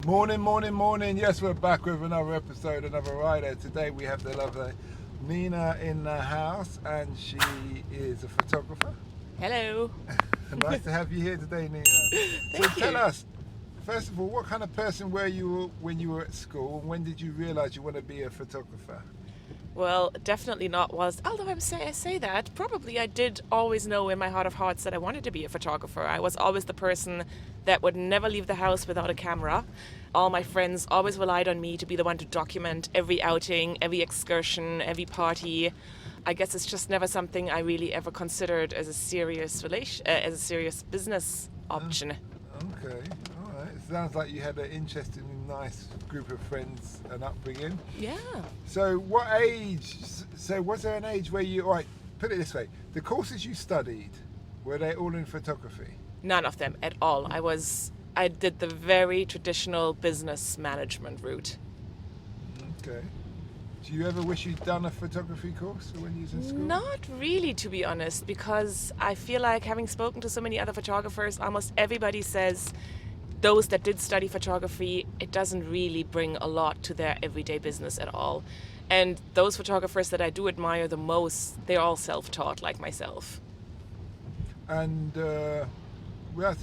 Morning, morning, morning. Yes, we're back with another episode, another rider. Today we have the lovely Nina in the house, and she is a photographer. Hello. Nice to have you here today, Nina. Thank you. Tell us, first of all, what kind of person were you when you were at school, and when did you realise you want to be a photographer? Well, definitely not although I say that, probably I did always know in my heart of hearts that I wanted to be a photographer. I was always the person that would never leave the house without a camera. All my friends always relied on me to be the one to document every outing, every excursion, every party. I guess it's just never something I really ever considered as a serious business option. Okay, all right. It sounds like you had an interesting, nice group of friends and upbringing. Yeah. So what age, was there an age where you, all right, put it this way, the courses you studied, were they all in photography? None of them at all. I did the very traditional business management route. Okay. Do you ever wish you'd done a photography course when you was in school? Not really, to be honest, because I feel like, having spoken to so many other photographers, almost everybody says those that did study photography, it doesn't really bring a lot to their everyday business at all. And those photographers that I do admire the most, they're all self-taught like myself. And well,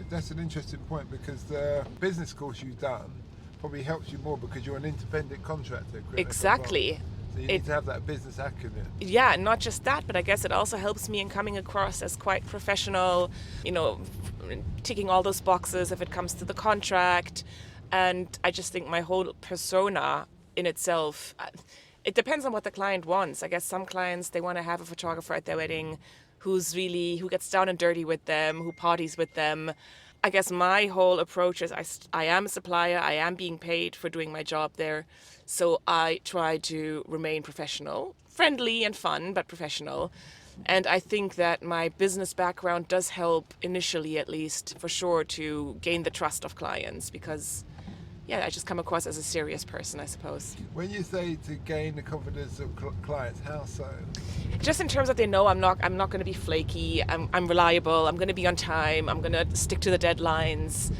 that's an interesting point, because the business course you've done probably helps you more because you're an independent contractor. Exactly. So you need to have that business acumen. Yeah, not just that, but I guess it also helps me in coming across as quite professional, ticking all those boxes if it comes to the contract. And I just think my whole persona in itself, it depends on what the client wants. I guess some clients, they want to have a photographer at their wedding who gets down and dirty with them, who parties with them. I guess my whole approach is I am a supplier, I am being paid for doing my job there, so I try to remain professional, friendly and fun, but professional. And I think that my business background does help, initially at least, for sure, to gain the trust of clients, because I just come across as a serious person, I suppose. When you say to gain the confidence of clients, how so? Just in terms of they know I'm not going to be flaky, I'm reliable, I'm going to be on time, I'm going to stick to the deadlines.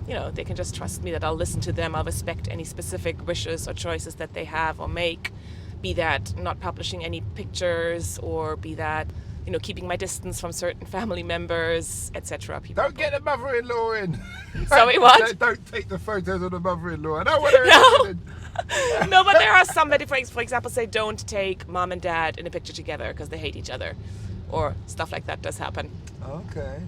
They can just trust me that I'll listen to them, I'll respect any specific wishes or choices that they have or make, be that not publishing any pictures, or be that keeping my distance from certain family members, etc. Don't get the mother-in-law in. Sorry, what? Don't take the photos of the mother-in-law. I don't want her in. No, but there are some that, for example, say don't take mom and dad in a picture together because they hate each other, or stuff like that does happen. Okay.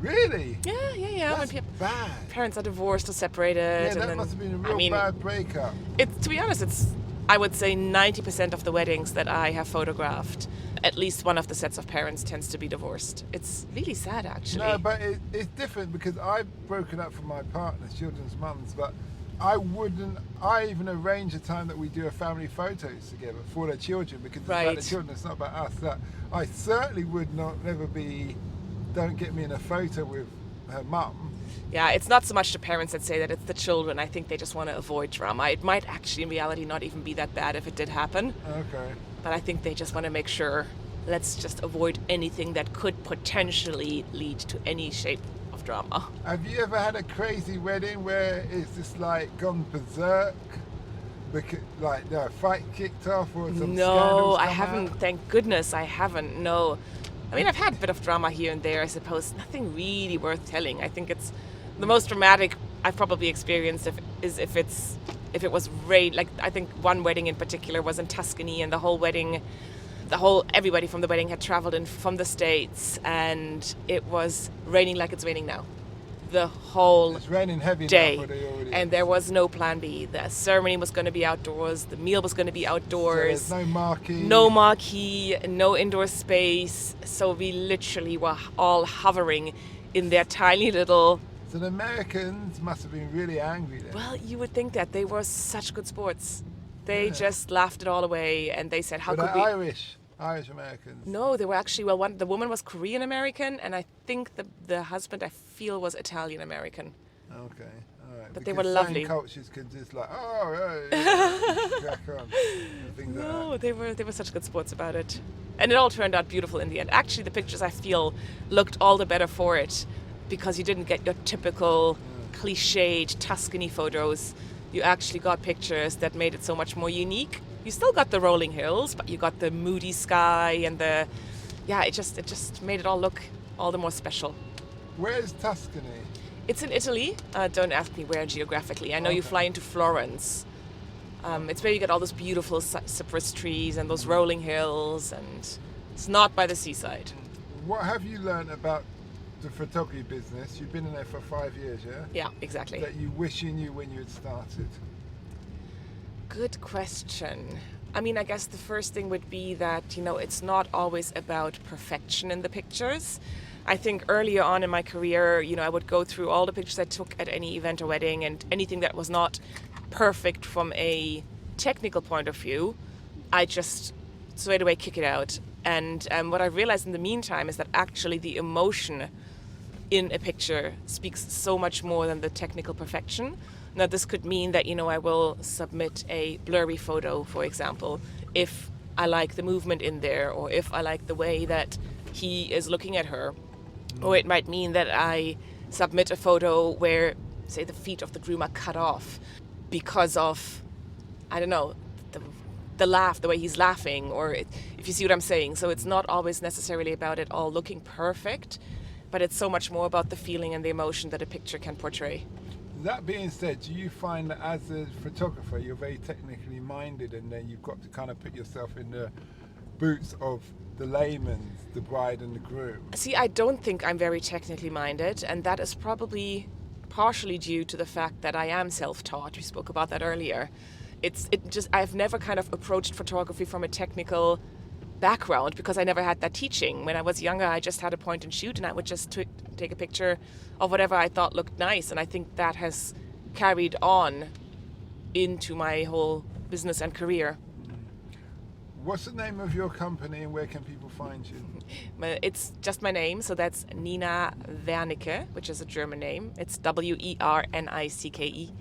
Really? Yeah. That's when bad. Parents are divorced or separated. Yeah, that must have been a real bad breakup. To be honest, I would say 90% of the weddings that I have photographed, at least one of the sets of parents tends to be divorced. It's really sad, actually. No, but it's different, because I've broken up from my partner's children's mums, but I even arrange a time that we do a family photos together for their children, because it's about the children, it's not about us. That I certainly would never be, don't get me in a photo with her mum. Yeah, it's not so much the parents that say that, it's the children. I think they just want to avoid drama. It might actually, in reality, not even be that bad if it did happen. Okay. But I think they just want to make sure, let's just avoid anything that could potentially lead to any shape of drama. Have you ever had a crazy wedding where it's just like gone berserk? Because, like, a fight kicked off, or some No, I come haven't. out? Thank goodness I haven't, no. I mean, I've had a bit of drama here and there, I suppose. Nothing really worth telling. I think it's the most dramatic I've probably experienced if it was rain. Like, I think one wedding in particular was in Tuscany, and everybody from the wedding had traveled in from the States, and it was raining like it's raining now. The whole it's raining heavy day, now for the audience. And there was no plan B. The ceremony was going to be outdoors, the meal was going to be outdoors. So there's no marquee, no indoor space. So we literally were all hovering in their tiny little... So the Americans must have been really angry then. Well, you would think that. They were such good sports. They just laughed it all away, and they said, how could we... Irish Americans? No, they were actually, the woman was Korean American, and I think the husband, I feel, was Italian American. Okay, all right. But they were lovely. Some cultures can just like, crack on. And things No, like that. they were such good sports about it. And it all turned out beautiful in the end. Actually, the pictures, I feel, looked all the better for it, because you didn't get your typical cliched Tuscany photos, you actually got pictures that made it so much more unique. You still got the rolling hills, but you got the moody sky and it just made it all look all the more special. Where is Tuscany? It's in Italy. Don't ask me where geographically. I know you fly into Florence. It's where you get all those beautiful cypress trees and those rolling hills, and it's not by the seaside. What have you learned about the photography business? You've been in there for 5 years, yeah? Yeah, exactly. That you wish you knew when you had started? Good question. I mean, I guess the first thing would be that, it's not always about perfection in the pictures. I think earlier on in my career, I would go through all the pictures I took at any event or wedding, and anything that was not perfect from a technical point of view, I just straight away kick it out. And what I realized in the meantime is that actually the emotion in a picture speaks so much more than the technical perfection. Now, this could mean that, I will submit a blurry photo, for example, if I like the movement in there, or if I like the way that he is looking at her. Or it might mean that I submit a photo where, say, the feet of the groom are cut off because of, I don't know, the laugh, the way he's laughing, or if you see what I'm saying. So it's not always necessarily about it all looking perfect, but it's so much more about the feeling and the emotion that a picture can portray. That being said, do you find that as a photographer, you're very technically minded, and then you've got to kind of put yourself in the boots of the layman, the bride and the groom? See, I don't think I'm very technically minded, and that is probably partially due to the fact that I am self-taught. We spoke about that earlier. I've never kind of approached photography from a technical background because I never had that teaching. When I was younger, I just had a point and shoot, and I would just take a picture of whatever I thought looked nice. And I think that has carried on into my whole business and career. What's the name of your company, and where can people find you? It's just my name, so that's Nina Wernicke, which is a German name. It's Wernicke.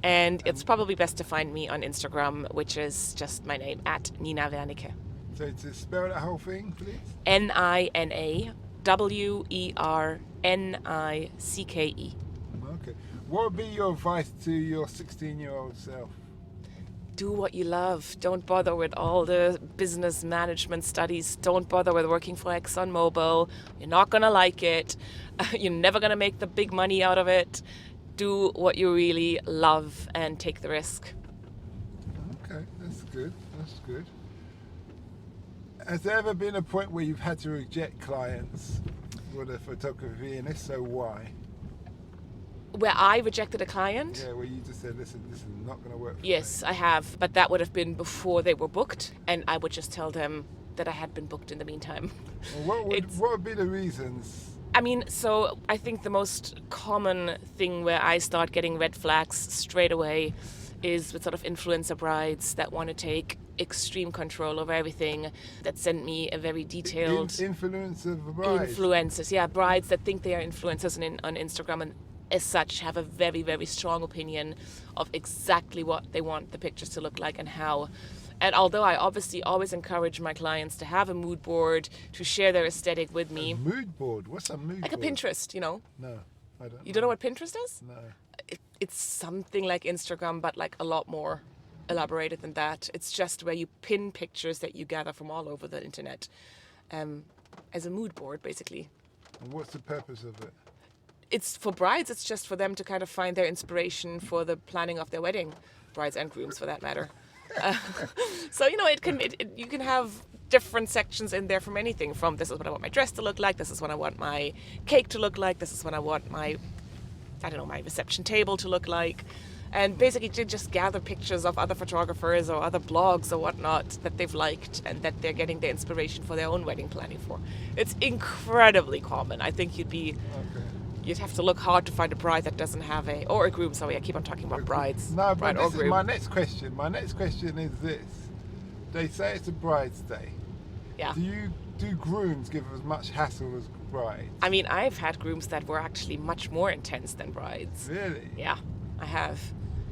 And it's probably best to find me on Instagram, which is just my name, at Nina Wernicke. So to spell that whole thing, please? NinaWernicke. Okay. What would be your advice to your 16-year-old self? Do what you love. Don't bother with all the business management studies. Don't bother with working for ExxonMobil. You're not going to like it. You're never going to make the big money out of it. Do what you really love and take the risk. Okay, that's good. That's good. Has there ever been a point where you've had to reject clients for the photography, and if so, why? Where I rejected a client? Yeah, where you just said, listen, this is not going to work for me. Yes, I have, but that would have been before they were booked, and I would just tell them that I had been booked in the meantime. Well, what would be the reasons? I mean, so I think the most common thing where I start getting red flags straight away is with sort of influencer brides that want to take extreme control over everything, that send me a very detailed... Influencer brides? Influencers, yeah, brides that think they are influencers on Instagram, and as such have a very, very strong opinion of exactly what they want the pictures to look like and how. And although I obviously always encourage my clients to have a mood board, to share their aesthetic with me. A mood board? What's a mood board? Like a Pinterest, No, I don't. You don't know what Pinterest is? No. It's something like Instagram, but like a lot more elaborated than that. It's just where you pin pictures that you gather from all over the internet as a mood board, basically. And what's the purpose of it? It's for brides. It's just for them to kind of find their inspiration for the planning of their wedding, brides and grooms for that matter. So you can have different sections in there from anything from this is what I want my dress to look like, this is what I want my cake to look like, this is what I want my reception table to look like, and basically to just gather pictures of other photographers or other blogs or whatnot that they've liked and that they're getting their inspiration for their own wedding planning for. It's incredibly common. I think you'd have to look hard to find a bride that doesn't have or a groom. Sorry, I keep on talking about brides. No, but this is my next question. My next question is this. They say it's a bride's day. Yeah. Do grooms give as much hassle as brides? I mean, I've had grooms that were actually much more intense than brides. Really? Yeah, I have.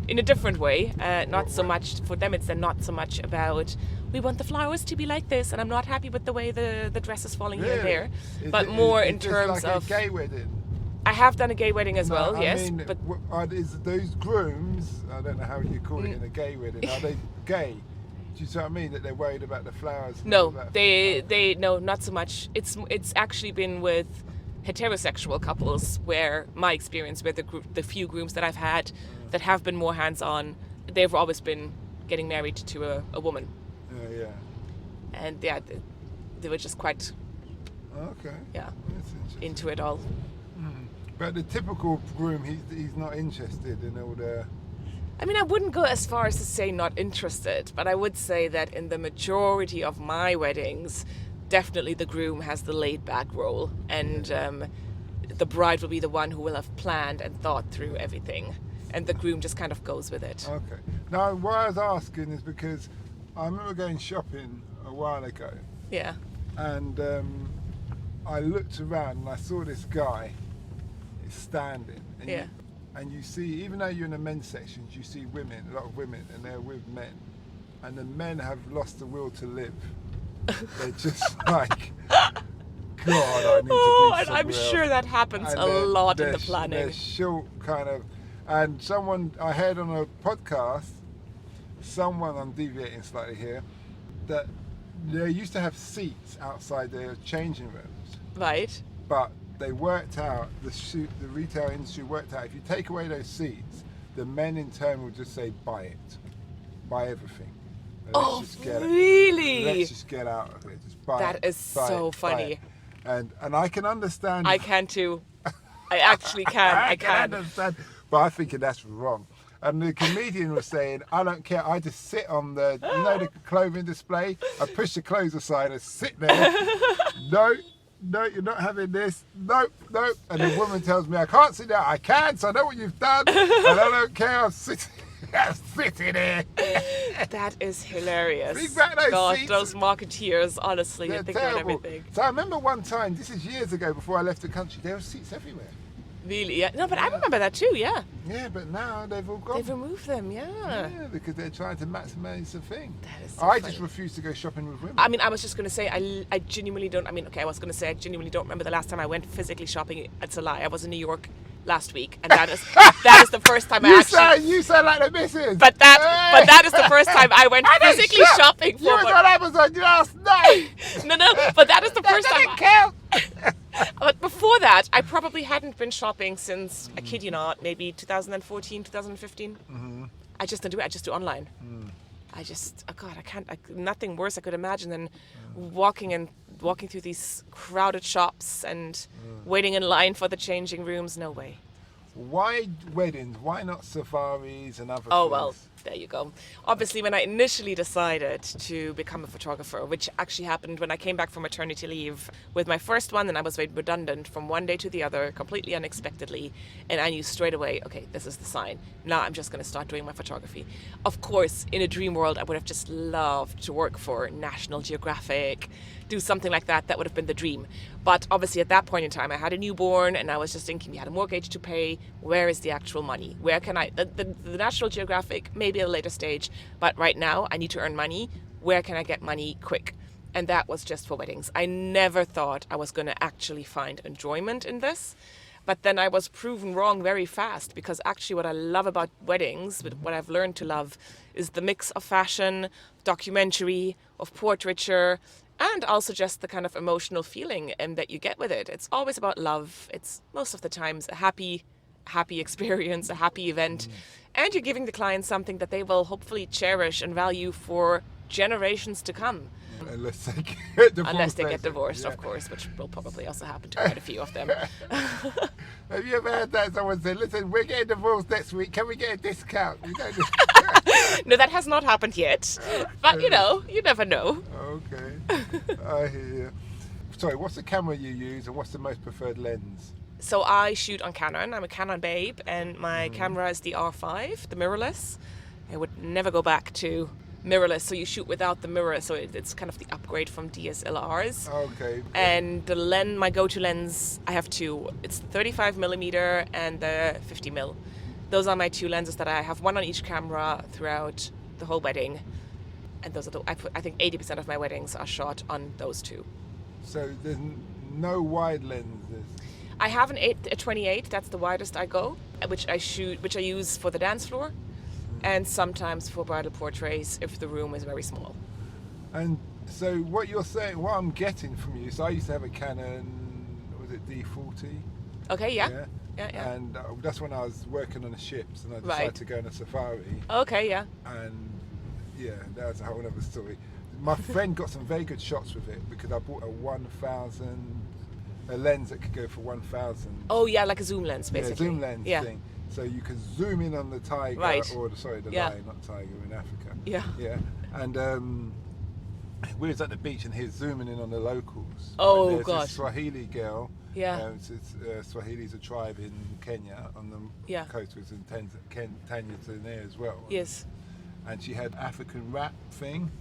In a different way. Much, for them it's then not so much about, we want the flowers to be like this, and I'm not happy with the way the dress is falling here and there. But more in terms like of... a gay wedding? I have done a gay wedding as well, I yes. mean, But is those grooms, I don't know how you call it in a gay wedding, are they gay? Do you see what I mean? That they're worried about the flowers? no, they no, not so much. It's actually been with heterosexual couples where my experience with the few grooms that I've had that have been more hands-on, they've always been getting married to a woman. Yeah. And yeah, they were just quite Okay. Yeah. That's interesting. into it all. But the typical groom, he's not interested in all the. I mean, I wouldn't go as far as to say not interested, but I would say that in the majority of my weddings, definitely the groom has the laid-back role, and the bride will be the one who will have planned and thought through everything, and the groom just kind of goes with it. Okay. Now, why I was asking is because I remember going shopping a while ago, Yeah. and I looked around and I saw this guy standing. And Yeah. And you see, even though you're in the men's sections, you see women, a lot of women, and they're with men. And the men have lost the will to live. They're just like, God, I need Oh, to be and I'm somewhere sure else. that happens And a lot in the they're planning. short kind of, and someone, I heard on a podcast, I'm deviating slightly here, that they used to have seats outside their changing rooms. Right. But they worked out, the retail industry worked out, if you take away those seats, the men in turn will just say, buy it. Buy everything. Oh, really? Let's just get out of it. Just buy it. That is so funny. And I can understand. I can too. I actually can. I can. understand. But I'm thinking that's wrong. And the comedian was saying, I don't care, I just sit on the clothing display, I push the clothes aside and sit there. No, you're not having this. Nope. And the woman tells me, I can't sit down. I can, so I know what you've done. And I don't care, I'm sitting here. That is hilarious. Bring back those God, seats. those marketeers, honestly, They're they think about terrible. everything. So I remember one time, this is years ago before I left the country, there were seats everywhere. Really? Yeah. No, but I remember that too, yeah. Yeah, but now they've all gone. They've removed them, yeah. Yeah, because they're trying to maximise the thing. That is so I funny. just refuse to go shopping with women. I mean, I was just going to say, I genuinely don't, I was going to say I genuinely don't remember the last time I went physically shopping. It's a lie. I was in New York last week, and that is the first time You sound like the missus. But that is the first time I went physically shopping for. You was on Amazon last night. No, but that is the first That time. doesn't count. But before that, I probably hadn't been shopping since, I kid you not, maybe 2014, 2015. Mm-hmm. I just don't do it. I just do online. I just, I can't, nothing worse I could imagine than walking through these crowded shops and waiting in line for the changing rooms. No way. Why weddings? Why not safaris and other Oh, things? well, there you go. Obviously, when I initially decided to become a photographer, which actually happened when I came back from maternity leave with my first one, and I was made redundant from one day to the other, completely unexpectedly, and I knew straight away, okay, this is the sign. Now I'm just going to start doing my photography. Of course, in a dream world, I would have just loved to work for National Geographic, do something like that. That would have been the dream. But obviously at that point in time, I had a newborn, and I was just thinking, we had a mortgage to pay. Where is the actual money? Where can I, the National Geographic, maybe at a later stage, but right now I need to earn money. Where can I get money quick? And that was just for weddings. I never thought I was going to actually find enjoyment in this. But then I was proven wrong very fast, because actually what I love about weddings, what I've learned to love, is the mix of fashion, documentary, of portraiture, and also just the kind of emotional feeling that you get with it. It's always about love. It's most of the times a happy experience, a happy event. And you're giving the client something that they will hopefully cherish and value for generations to come. Unless they get divorced. Unless they get divorced, yeah. of course, which will probably also happen to quite a few of them. Have you ever heard that someone said, listen, we're getting divorced next week, can we get a discount? You know, No, that has not happened yet. But, you never know. Okay, I hear you. Sorry, what's the camera you use and what's the most preferred lens? So I shoot on Canon. I'm a Canon babe, and my camera is the R5, the mirrorless. I would never go back to mirrorless, so you shoot without the mirror, so it's kind of the upgrade from DSLRs. Okay. And the lens, my go-to lens, I have two. It's the 35mm and the 50mm. Those are my two lenses that I have, one on each camera throughout the whole wedding. And those are I think 80% of my weddings are shot on those two. So there's no wide lenses? I have a 28. That's the widest I go, which I use for the dance floor, and sometimes for bridal portraits if the room is very small. And so what you're saying, what I'm getting from you, so I used to have a Canon, was it D40? Okay, yeah. And that's when I was working on the ships, and I decided to go on a safari. Okay, yeah. And yeah, that's a whole other story. My friend got some very good shots with it because I bought a lens that could go for 1,000. Oh yeah, like a zoom lens, basically. Yeah, zoom lens thing. So you can zoom in on the tiger, or the lion, not tiger, in Africa. Yeah. Yeah. And we was at the beach, and he was zooming in on the locals. Oh, there's gosh. this Swahili girl. Yeah. Swahili's a tribe in Kenya on the coast, was in Tanzania as well. Yes. And she had African wrap thing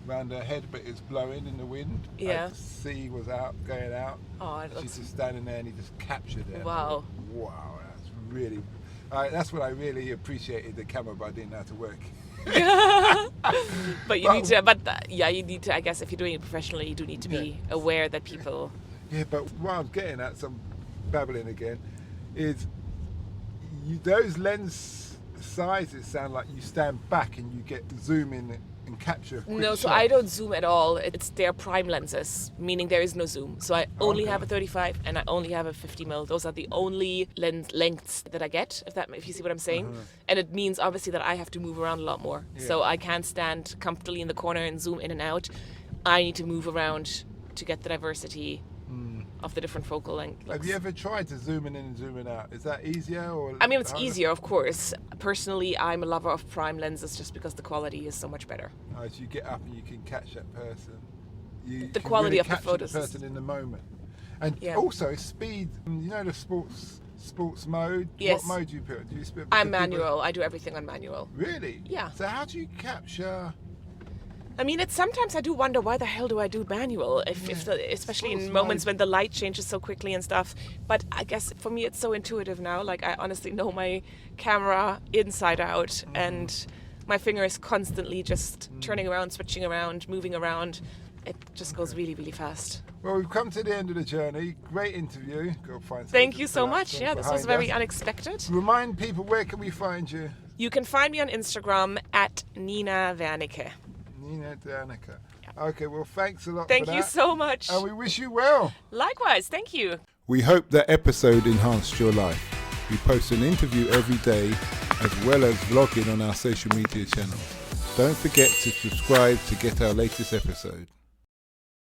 around her head, but it's blowing in the wind. Yeah. The sea was going out. Oh, she's just standing there, and he just captured it. Wow. Wow, that's really. That's what I really appreciated the camera, but I didn't know how to work. But you need to. You need to. I guess if you're doing it professionally, you do need to be aware that people. Yeah, but what I'm getting at, some babbling again, is those lens sizes sound like you stand back and you get zoom in and capture a quick No, so shot. I don't zoom at all. They're prime lenses, meaning there is no zoom. So I only have a 35 and I only have a 50mm. Those are the only lens lengths that I get, if you see what I'm saying. And it means obviously that I have to move around a lot more. Yeah. So I can't stand comfortably in the corner and zoom in and out. I need to move around to get the diversity of the different focal lengths. Have you ever tried to zoom in and zooming out? Is that easier? Or I mean, it's easier, of course. Personally, I'm a lover of prime lenses just because the quality is so much better. As you get up and you can catch that person. The quality of the capture photos the person in the moment. And also speed, you know, the sports mode? Yes. What mode do you put? Do you split? I'm manual. I do everything on manual. Really? Yeah. So how do you capture? I mean, sometimes I do wonder why the hell do I do manual, especially in moments when the light changes so quickly and stuff. But I guess for me it's so intuitive now. Like I honestly know my camera inside out, and my finger is constantly just turning around, switching around, moving around. It just goes really, really fast. Well, we've come to the end of the journey. Great interview. Go find Thank you so much. Yeah, this was very unexpected. Remind people, where can we find you? You can find me on Instagram at Nina Wernicke. Nina Wernicke. Okay, well, thanks a lot. Thank for you that. so much. And we wish you well. Likewise, thank you. We hope that episode enhanced your life. We post an interview every day as well as vlogging on our social media channels. Don't forget to subscribe to get our latest episode.